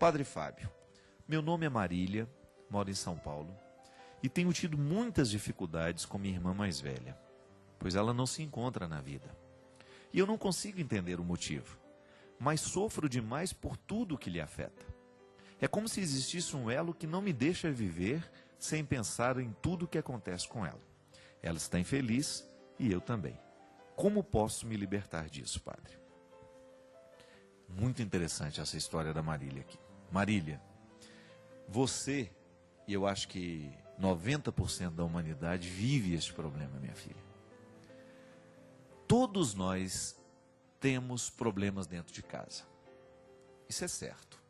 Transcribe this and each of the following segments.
Padre Fábio, meu nome é Marília, moro em São Paulo e tenho tido muitas dificuldades com minha irmã mais velha, pois ela não se encontra na vida. E eu não consigo entender o motivo, mas sofro demais por tudo que lhe afeta. É como se existisse um elo que não me deixa viver sem pensar em tudo o que acontece com ela. Ela está infeliz e eu também. Como posso me libertar disso, Padre? Muito interessante essa história da Marília aqui. Marília, você, e eu acho que 90% da humanidade vive este problema, minha filha. Todos nós temos problemas dentro de casa. Isso é certo.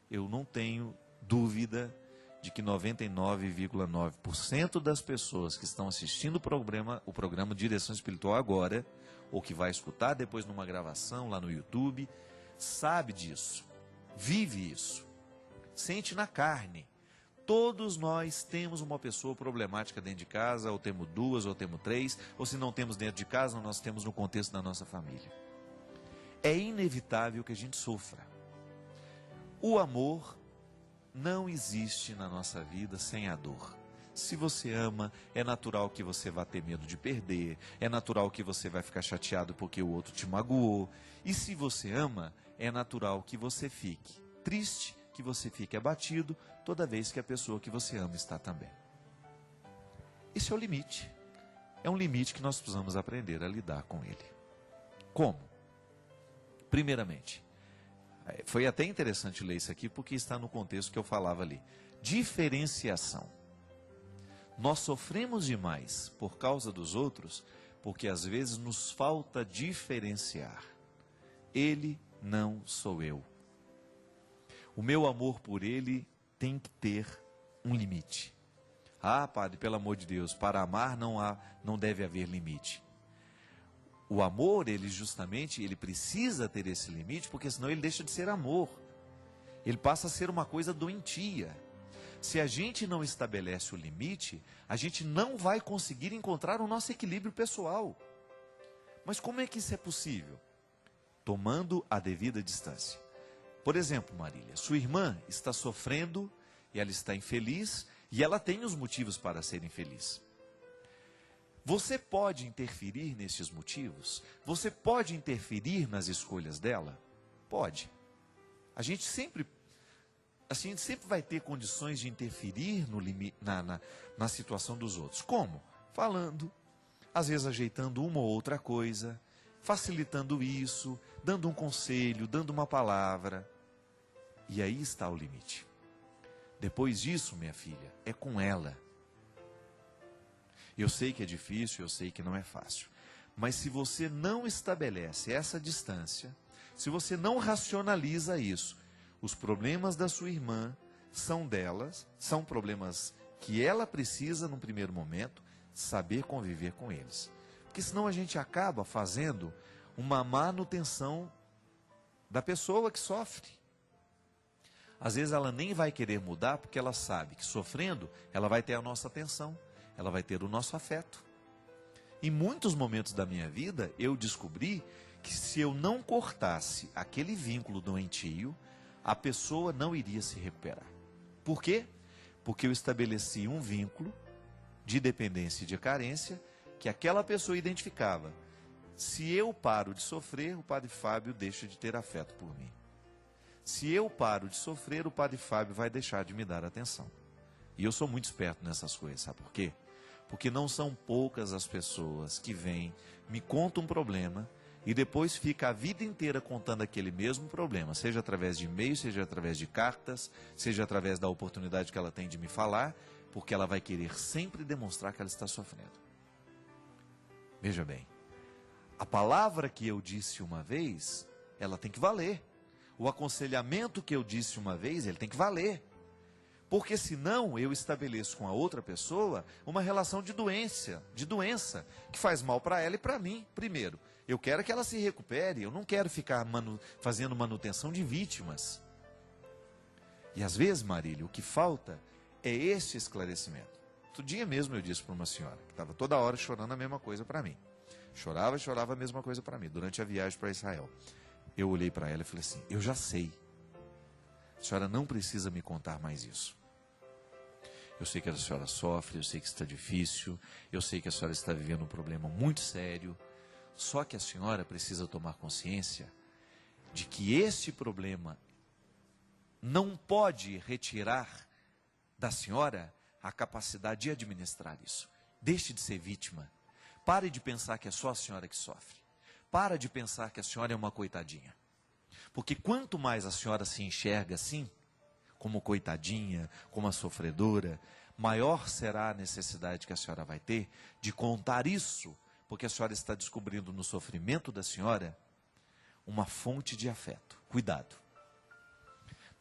Eu não tenho dúvida de que 99,9% das pessoas que estão assistindo o programa Direção Espiritual agora, ou que vai escutar depois numa gravação lá no YouTube, sabe disso, vive isso, sente na carne. Todos nós temos uma pessoa problemática dentro de casa, ou temos duas, ou temos três, ou se não temos dentro de casa, nós temos no contexto da nossa família. É inevitável que a gente sofra. O amor não existe na nossa vida sem a dor. Se você ama, é natural que você vá ter medo de perder, é natural que você vai ficar chateado porque o outro te magoou. E se você ama, é natural que você fique triste, que você fique abatido toda vez que a pessoa que você ama está também. Esse é o limite. É um limite que nós precisamos aprender a lidar com ele. Como? Primeiramente, foi até interessante ler isso aqui porque está no contexto que eu falava ali. Diferenciação. Nós sofremos demais por causa dos outros porque às vezes nos falta diferenciar. Ele não sou eu. O meu amor por ele tem que ter um limite. Ah, Padre, pelo amor de Deus, para amar não deve haver limite. O amor, ele precisa ter esse limite, porque senão ele deixa de ser amor. Ele passa a ser uma coisa doentia. Se a gente não estabelece o limite, a gente não vai conseguir encontrar o nosso equilíbrio pessoal. Mas como é que isso é possível? Tomando a devida distância. Por exemplo, Marília, sua irmã está sofrendo e ela está infeliz e ela tem os motivos para ser infeliz. Você pode interferir nesses motivos? Você pode interferir nas escolhas dela? Pode. A gente sempre vai ter condições de interferir na situação dos outros. Como? Falando, às vezes ajeitando uma ou outra coisa, facilitando isso, dando um conselho, dando uma palavra. E aí está o limite. Depois disso, minha filha, é com ela. Eu sei que é difícil, eu sei que não é fácil. Mas se você não estabelece essa distância, se você não racionaliza isso, os problemas da sua irmã são delas, são problemas que ela precisa, num primeiro momento, saber conviver com eles. Porque senão a gente acaba fazendo uma manutenção da pessoa que sofre. Às vezes ela nem vai querer mudar porque ela sabe que sofrendo ela vai ter a nossa atenção, ela vai ter o nosso afeto. Em muitos momentos da minha vida eu descobri que se eu não cortasse aquele vínculo doentio, a pessoa não iria se recuperar. Por quê? Porque eu estabeleci um vínculo de dependência e de carência que aquela pessoa identificava. Se eu paro de sofrer, o Padre Fábio deixa de ter afeto por mim. Se eu paro de sofrer, o Padre Fábio vai deixar de me dar atenção. E eu sou muito esperto nessas coisas, sabe por quê? Porque não são poucas as pessoas que vêm, me contam um problema e depois fica a vida inteira contando aquele mesmo problema, seja através de e-mail, seja através de cartas, seja através da oportunidade que ela tem de me falar, porque ela vai querer sempre demonstrar que ela está sofrendo. Veja bem, a palavra que eu disse uma vez, ela tem que valer. O aconselhamento que eu disse uma vez, ele tem que valer. Porque senão eu estabeleço com a outra pessoa uma relação de doença, que faz mal para ela e para mim. Primeiro, eu quero que ela se recupere, eu não quero ficar fazendo manutenção de vítimas. E às vezes, Marília, o que falta é esse esclarecimento. Outro dia mesmo eu disse para uma senhora, que estava toda hora chorando a mesma coisa para mim. Chorava a mesma coisa para mim, durante a viagem para Israel. Eu olhei para ela e falei assim, eu já sei. A senhora não precisa me contar mais isso. Eu sei que a senhora sofre, eu sei que está difícil, eu sei que a senhora está vivendo um problema muito sério. Só que a senhora precisa tomar consciência de que esse problema não pode retirar da senhora a capacidade de administrar isso. Deixe de ser vítima. Pare de pensar que é só a senhora que sofre. Pare de pensar que a senhora é uma coitadinha. Porque quanto mais a senhora se enxerga assim, como coitadinha, como a sofredora, maior será a necessidade que a senhora vai ter de contar isso, porque a senhora está descobrindo no sofrimento da senhora uma fonte de afeto. Cuidado.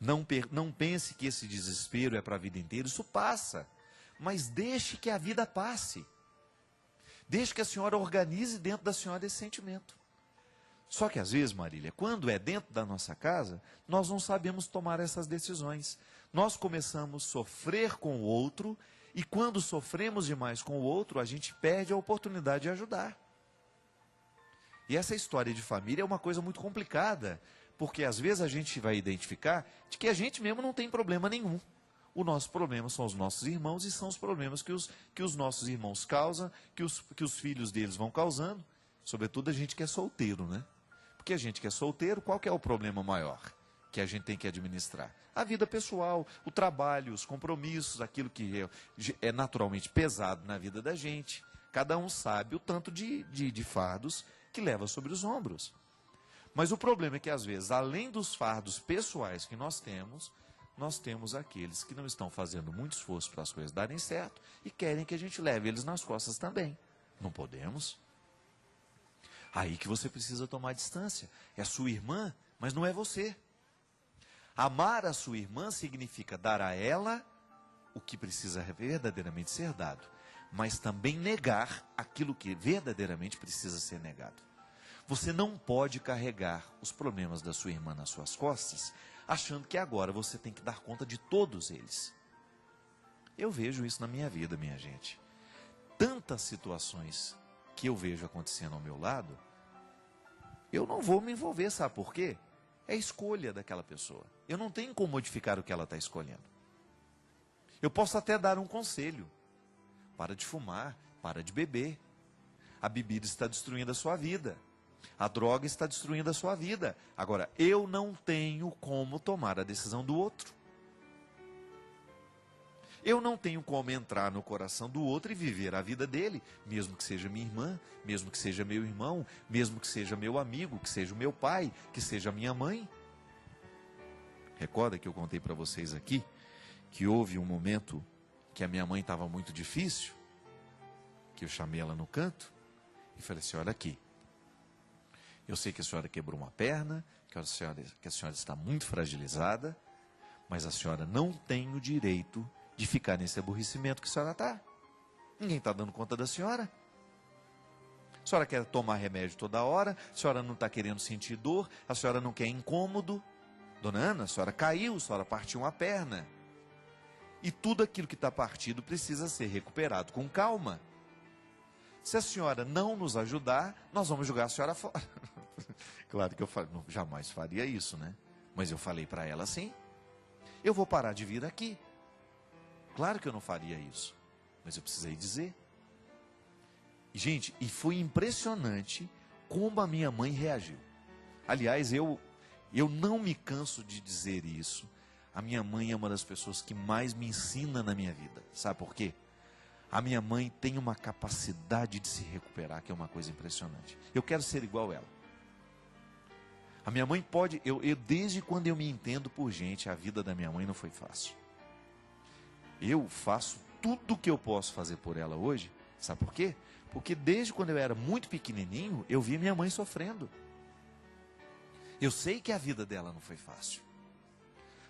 Não pense que esse desespero é para a vida inteira, isso passa. Mas deixe que a vida passe. Deixe que a senhora organize dentro da senhora esse sentimento. Só que às vezes, Marília, quando é dentro da nossa casa, nós não sabemos tomar essas decisões. Nós começamos a sofrer com o outro, e quando sofremos demais com o outro, a gente perde a oportunidade de ajudar. E essa história de família é uma coisa muito complicada, porque às vezes a gente vai identificar de que a gente mesmo não tem problema nenhum. O nosso problema são os nossos irmãos, e são os problemas que os nossos irmãos causam, que os filhos deles vão causando. Sobretudo a gente que é solteiro, né? Porque a gente que é solteiro, qual que é o problema maior que a gente tem que administrar? A vida pessoal, o trabalho, os compromissos, aquilo que é naturalmente pesado na vida da gente. Cada um sabe o tanto de fardos que leva sobre os ombros. Mas o problema é que, às vezes, além dos fardos pessoais que nós temos aqueles que não estão fazendo muito esforço para as coisas darem certo e querem que a gente leve eles nas costas também. Não podemos. Aí que você precisa tomar distância. É a sua irmã, mas não é você. Amar a sua irmã significa dar a ela o que precisa verdadeiramente ser dado, mas também negar aquilo que verdadeiramente precisa ser negado. Você não pode carregar os problemas da sua irmã nas suas costas, achando que agora você tem que dar conta de todos eles. Eu vejo isso na minha vida, minha gente. Tantas situações que eu vejo acontecendo ao meu lado, eu não vou me envolver, sabe por quê? É a escolha daquela pessoa. Eu não tenho como modificar o que ela está escolhendo. Eu posso até dar um conselho. Para de fumar, para de beber. A bebida está destruindo a sua vida. A droga está destruindo a sua vida. Agora, eu não tenho como tomar a decisão do outro. Eu não tenho como entrar no coração do outro e viver a vida dele, mesmo que seja minha irmã, mesmo que seja meu irmão, mesmo que seja meu amigo, que seja o meu pai, que seja minha mãe. Recorda que eu contei para vocês aqui que houve um momento que a minha mãe estava muito difícil, que eu chamei ela no canto e falei assim: olha aqui, eu sei que a senhora quebrou uma perna, que a senhora está muito fragilizada, mas a senhora não tem o direito de ficar nesse aborrecimento que a senhora está. Ninguém está dando conta da senhora. A senhora quer tomar remédio toda hora, a senhora não está querendo sentir dor, a senhora não quer incômodo. Dona Ana, a senhora caiu, a senhora partiu uma perna. E tudo aquilo que está partido precisa ser recuperado com calma. Se a senhora não nos ajudar, nós vamos jogar a senhora fora. Claro que eu jamais faria isso, né? Mas eu falei para ela assim: eu vou parar de vir aqui. Claro que eu não faria isso, mas eu precisei dizer. Gente, e foi impressionante como a minha mãe reagiu. Aliás, eu não me canso de dizer isso. A minha mãe é uma das pessoas que mais me ensina na minha vida. Sabe por quê? A minha mãe tem uma capacidade de se recuperar, que é uma coisa impressionante. Eu quero ser igual a ela. A minha mãe pode... desde quando eu me entendo por gente, a vida da minha mãe não foi fácil. Eu faço tudo o que eu posso fazer por ela hoje. Sabe por quê? Porque desde quando eu era muito pequenininho, eu vi minha mãe sofrendo. Eu sei que a vida dela não foi fácil.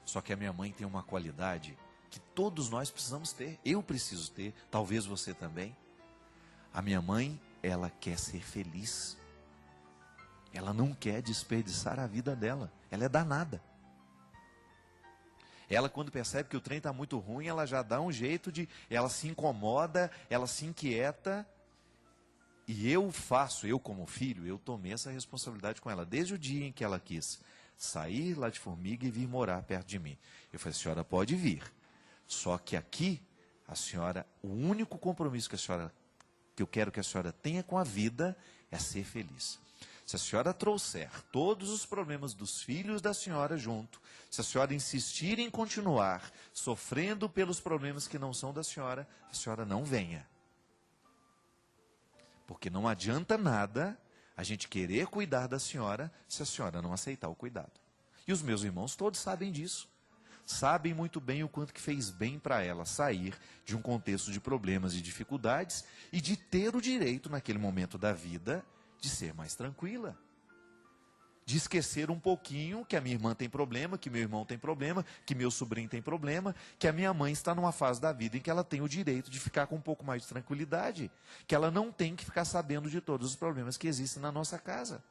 Só que a minha mãe tem uma qualidade que todos nós precisamos ter. Eu preciso ter, talvez você também. A minha mãe, ela quer ser feliz. Ela não quer desperdiçar a vida dela. Ela é danada. Ela, quando percebe que o trem está muito ruim, ela já dá um jeito de... Ela se incomoda, ela se inquieta. E eu como filho, eu tomei essa responsabilidade com ela. Desde o dia em que ela quis sair lá de Formiga e vir morar perto de mim. Eu falei, a senhora pode vir. Só que aqui, a senhora, o único compromisso que eu quero que a senhora tenha com a vida é ser feliz. Se a senhora trouxer todos os problemas dos filhos da senhora junto, se a senhora insistir em continuar sofrendo pelos problemas que não são da senhora, a senhora não venha. Porque não adianta nada a gente querer cuidar da senhora se a senhora não aceitar o cuidado. E os meus irmãos todos sabem disso. Sabem muito bem o quanto que fez bem para ela sair de um contexto de problemas e dificuldades e de ter o direito, naquele momento da vida, de ser mais tranquila. De esquecer um pouquinho que a minha irmã tem problema, que meu irmão tem problema, que meu sobrinho tem problema, que a minha mãe está numa fase da vida em que ela tem o direito de ficar com um pouco mais de tranquilidade, que ela não tem que ficar sabendo de todos os problemas que existem na nossa casa.